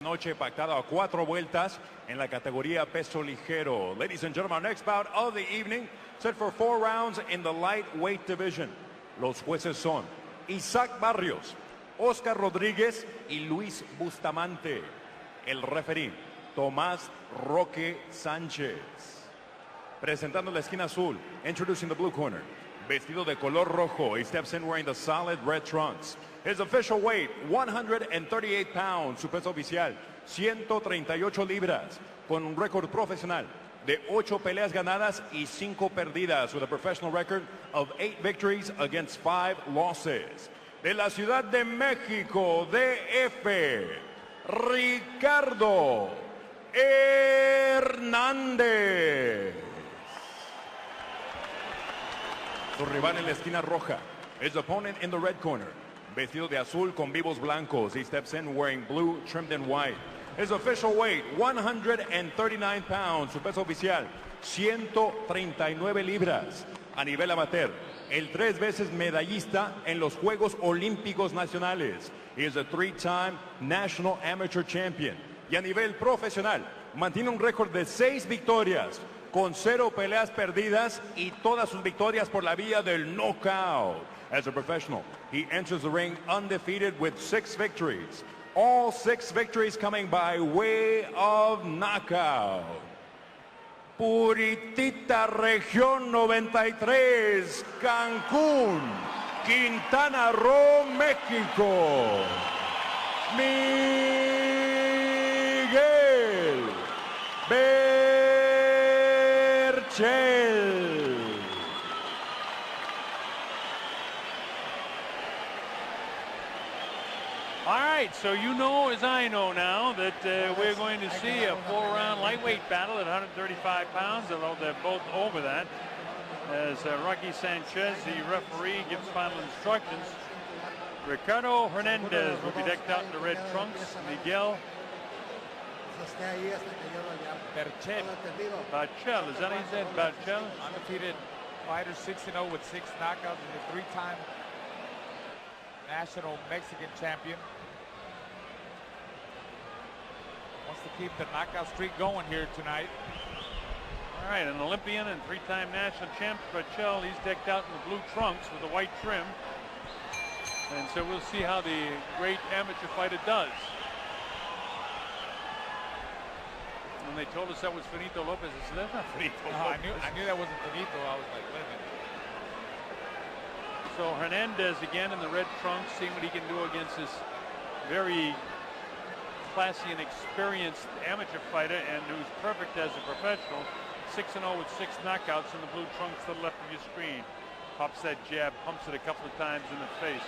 noche pactada a 4 vueltas en la categoría peso ligero. Ladies and gentlemen, our next bout of the evening, set for 4 rounds in the lightweight division. Los jueces son Isaac Barrios, Oscar Rodríguez y Luis Bustamante. El referí, Tomás Roque Sánchez. Presentando la esquina azul, introducing the blue corner. Vestido de color rojo, he steps in wearing the solid red trunks. His official weight, 138 pounds. Su peso oficial, 138 libras. Con un récord profesional de 8 peleas ganadas y 5 perdidas. With a professional record of 8 victories against 5 losses. De la Ciudad de México, DF, Ricardo Hernandez. Su rival en la esquina roja, his opponent in the red corner. Vestido de azul con vivos blancos. He steps in wearing blue trimmed in white. His official weight, 139 pounds. Su peso oficial, 139 libras. A nivel amateur, el 3 veces medallista en los Juegos Olímpicos Nacionales. He is a 3-time National Amateur Champion. Y a nivel profesional, mantiene un récord de 6 victorias, con 0 peleas perdidas y todas sus victorias por la vía del knockout. As a professional, he enters the ring undefeated with 6 victories. All 6 victories coming by way of knockout. Puritita, región 93, Cancún, Quintana Roo, México. Miguel Berchelt. All right, so you know as I know now that we're going to see a 4-round lightweight battle at 135 pounds, although they're both over that. As Rocky Sanchez, the referee, gives final instructions. Ricardo Hernandez will be decked out in the red trunks. Miguel Berchelt, is that how you said? Berchelt? Undefeated fighter, 6-0 with 6 knockouts, and a 3-time national Mexican champion. Wants to keep the knockout streak going here tonight. All right, an Olympian and 3-time national champ Berchelt, he's decked out in the blue trunks with a white trim. And so we'll see how the great amateur fighter does. When they told us that was Finito Lopez, I said, that's not Finito Lopez. I knew that wasn't Finito. I was like, wait a minute. So Hernandez again in the red trunks, seeing what he can do against this very classy and experienced amateur fighter, and who's perfect as a professional. 6-0 with 6 knockouts in the blue trunks to the left of your screen. Pops that jab, pumps it a couple of times in the face.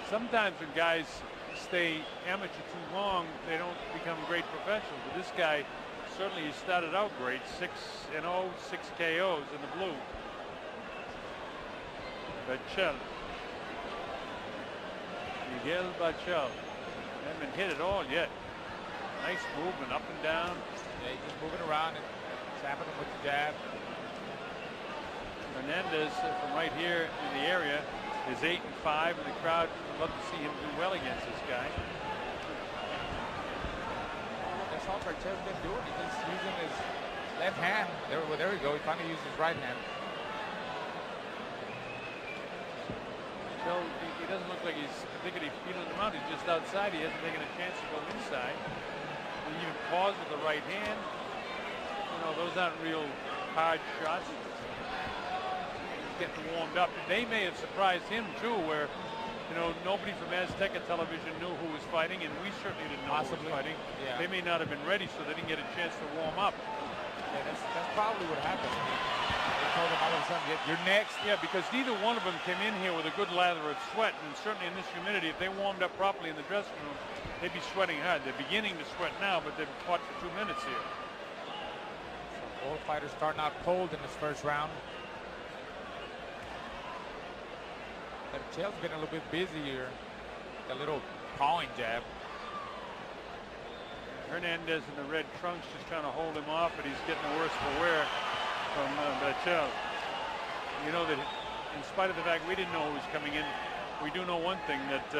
Sometimes when guys stay amateur too long, they don't become great professionals. But this guy, certainly he started out great. 6-0, 6 KOs in the blue. Berchelt. Miguel Berchelt. Hasn't been hit at all yet. Nice movement up and down. Yeah, he's just moving around and tapping him with the jab. Hernandez from right here in the area is 8-5, and the crowd would love to see him do well against this guy. That's all Berchelt's been doing. He's just using his left hand. There we go. He finally used his right hand. He doesn't look like he's particularly feeling him out. He's just outside. He hasn't taken a chance to go inside. He even paused with the right hand. You know, those aren't real hard shots. He's getting warmed up. They may have surprised him too, where, you know, nobody from Azteca Television knew who was fighting, and we certainly didn't know who was fighting. Yeah. They may not have been ready, so they didn't get a chance to warm up. Yeah, that's probably what happened. They told him all of a sudden, you're next. Yeah, because neither one of them came in here with a good lather of sweat, and certainly in this humidity, if they warmed up properly in the dressing room, they'd be sweating hard. They're beginning to sweat now, but they've fought for 2 minutes here. So both fighters starting out cold in this first round. Berchelt's been a little bit busy here. A little pawing jab. Hernandez in the red trunks just trying to hold him off, but he's getting the worse for wear from Berchelt. You know that in spite of the fact we didn't know who was coming in, we do know one thing, that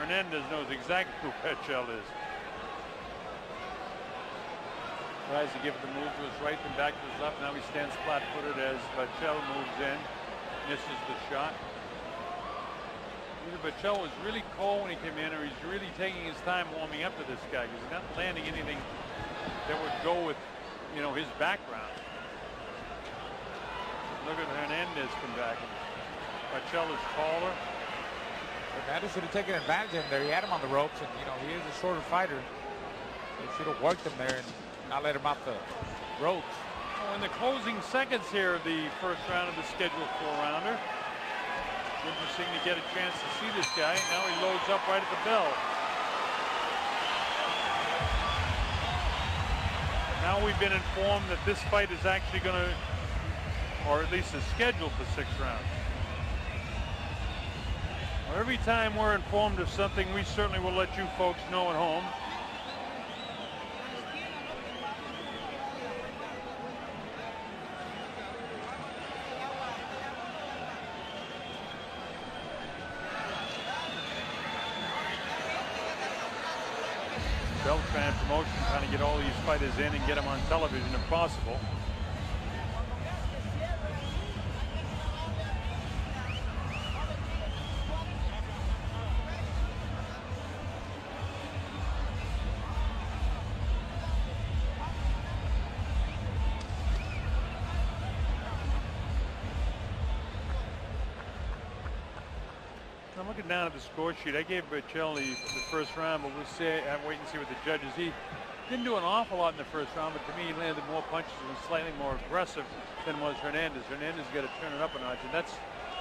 Hernandez knows exactly who Berchelt is. Tries to give the move to his right and back to his left. Now he stands flat-footed as Berchelt moves in. Misses the shot. Either Berchelt was really cold when he came in, or he's really taking his time warming up to this guy, because he's not landing anything that would go with, you know, his background. Look at Hernandez come back. Berchelt is taller. Hernandez should have taken advantage of him there. He had him on the ropes, and you know he is a shorter fighter. He should have worked him there and not let him off the ropes. Oh, in the closing seconds here of the first round of the scheduled 4-rounder. Interesting to get a chance to see this guy. Now he loads up right at the bell. Now we've been informed that this fight is actually going to, or at least is scheduled for 6 rounds. Well, every time we're informed of something, we certainly will let you folks know at home. Beltran Promotion trying to get all these fighters in and get them on television if possible. I'm looking down at the score sheet. I gave Berchelt the first round, but we'll see. I'm waiting to see what the judges. He didn't do an awful lot in the first round, but to me, he landed more punches and was slightly more aggressive than was Hernandez. Hernandez got to turn it up a notch, and that's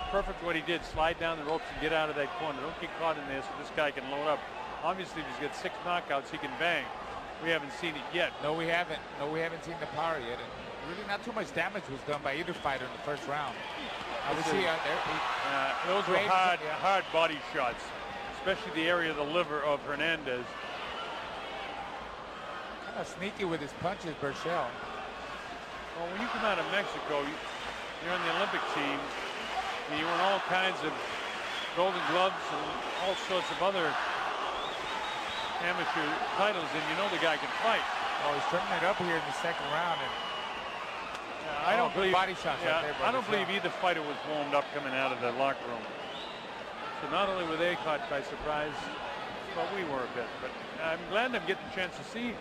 perfect what he did. Slide down the ropes and get out of that corner. Don't get caught in there so this guy can load up. Obviously, if he's got 6 knockouts, he can bang. We haven't seen it yet. No, we haven't. No, we haven't seen the power yet. And really not too much damage was done by either fighter in the first round. Those were hard body shots, especially the area of the liver of Hernandez. Kind of sneaky with his punches, Berchelt. Well, when you come out of Mexico, you're on the Olympic team, and you win all kinds of Golden Gloves and all sorts of other amateur titles, and you know the guy can fight. Oh, he's turning it up here in the second round. And I don't believe body shots right there, I don't believe either fighter was warmed up coming out of the locker room. So not only were they caught by surprise, but we were a bit. But I'm glad I'm getting a chance to see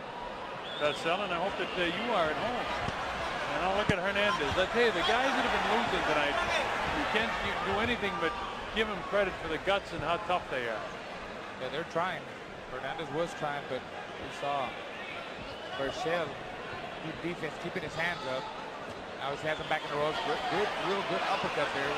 Berchelt, and I hope that you are at home. And I'll look at Hernandez. I tell you, the guys that have been losing tonight, you can't do anything but give them credit for the guts and how tough they are. Yeah, they're trying. Hernandez was trying, but we saw Berchelt keep defense, keeping his hands up. Now he's has him back in the ropes. Real good uppercut there.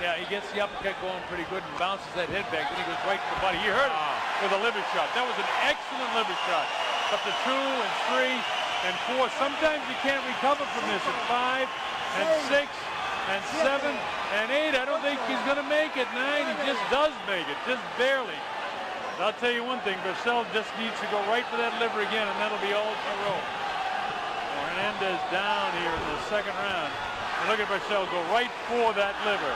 Yeah, he gets the uppercut going pretty good and bounces that head back. Then he goes right to the body. He hurt him with a liver shot. That was an excellent liver shot. Up to 2 and 3 and 4. Sometimes you can't recover from this at 5 and 6 and 7 and 8. I don't think he's going to make it. 9, he just does make it, just barely. But I'll tell you one thing, Berchelt just needs to go right for that liver again, and that'll be all in a row. Hernandez down here in the second round. And look at Berchelt go right for that liver.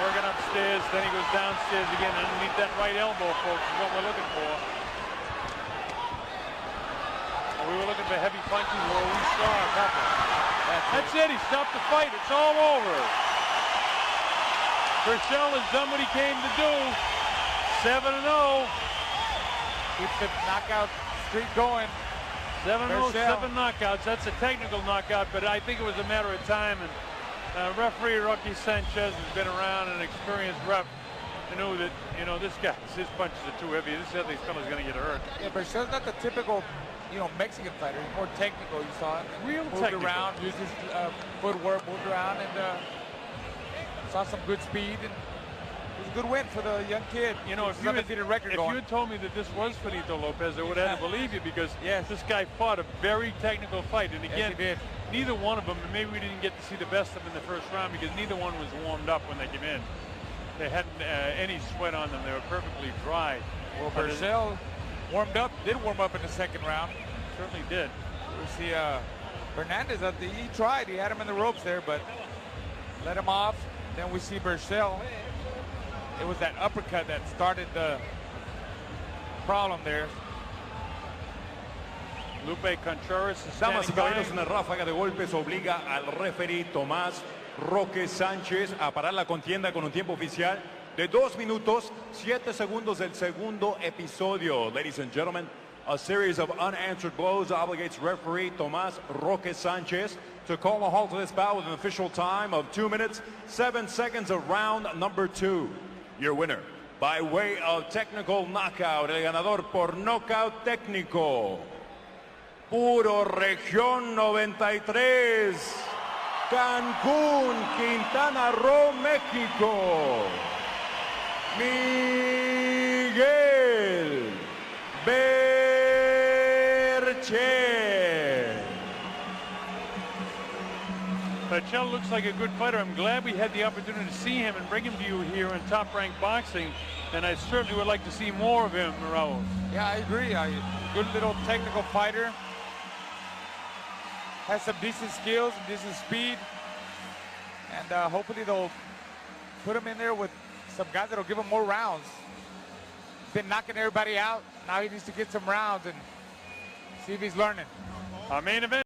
Working upstairs, then he goes downstairs again. Underneath that right elbow, folks, is what we're looking for. We were looking for heavy punches, well, we saw a couple. That's it, he stopped the fight. It's all over. Berchelt has done what he came to do. 7-0. Keeps the knockout streak going. 7-0, 7 knockouts. That's a technical knockout, but I think it was a matter of time. And referee Rocky Sanchez has been around, an experienced ref. He knew that, you know, this guy, his punches are too heavy. This fellow's going to get hurt. Yeah, Berchelt's not the typical, you know, Mexican fighter. He's more technical. You saw it. Real moved technical. Around, used his footwork, moved around, and saw some good speed. And it was a good win for the young kid. You know, if you had told me that this was Finito Lopez, I would have had to believe you, because this guy fought a very technical fight. And again, neither one of them, and maybe we didn't get to see the best of them in the first round because neither one was warmed up when they came in. They hadn't any sweat on them. They were perfectly dry. Well, Berchelt did warm up in the second round. Certainly did. We see Hernandez, he tried. He had him in the ropes there, but let him off. Then we see Berchelt. It was that uppercut that started the problem there. Lupe Contreras is Damas y standing by. caballeros, una ráfaga de golpes obliga al referee Tomás Roque Sánchez a parar la contienda con un tiempo oficial de 2 minutos 7 segundos del segundo episodio. Ladies and gentlemen, a series of unanswered blows obligates referee Tomás Roque Sánchez to call a halt to this bout with an official time of 2 minutes 7 seconds of round number 2. Your winner, by way of technical knockout, el ganador por knockout técnico, Puro Región 93, Cancún, Quintana Roo, México, Miguel Berchelt. Berchelt looks like a good fighter. I'm glad we had the opportunity to see him and bring him to you here in Top Rank Boxing, and I certainly would like to see more of him, Raul. Yeah, I agree. Good little technical fighter. Has some decent skills, decent speed, and hopefully they'll put him in there with some guys that'll give him more rounds. He's been knocking everybody out. Now he needs to get some rounds and see if he's learning. Our main event.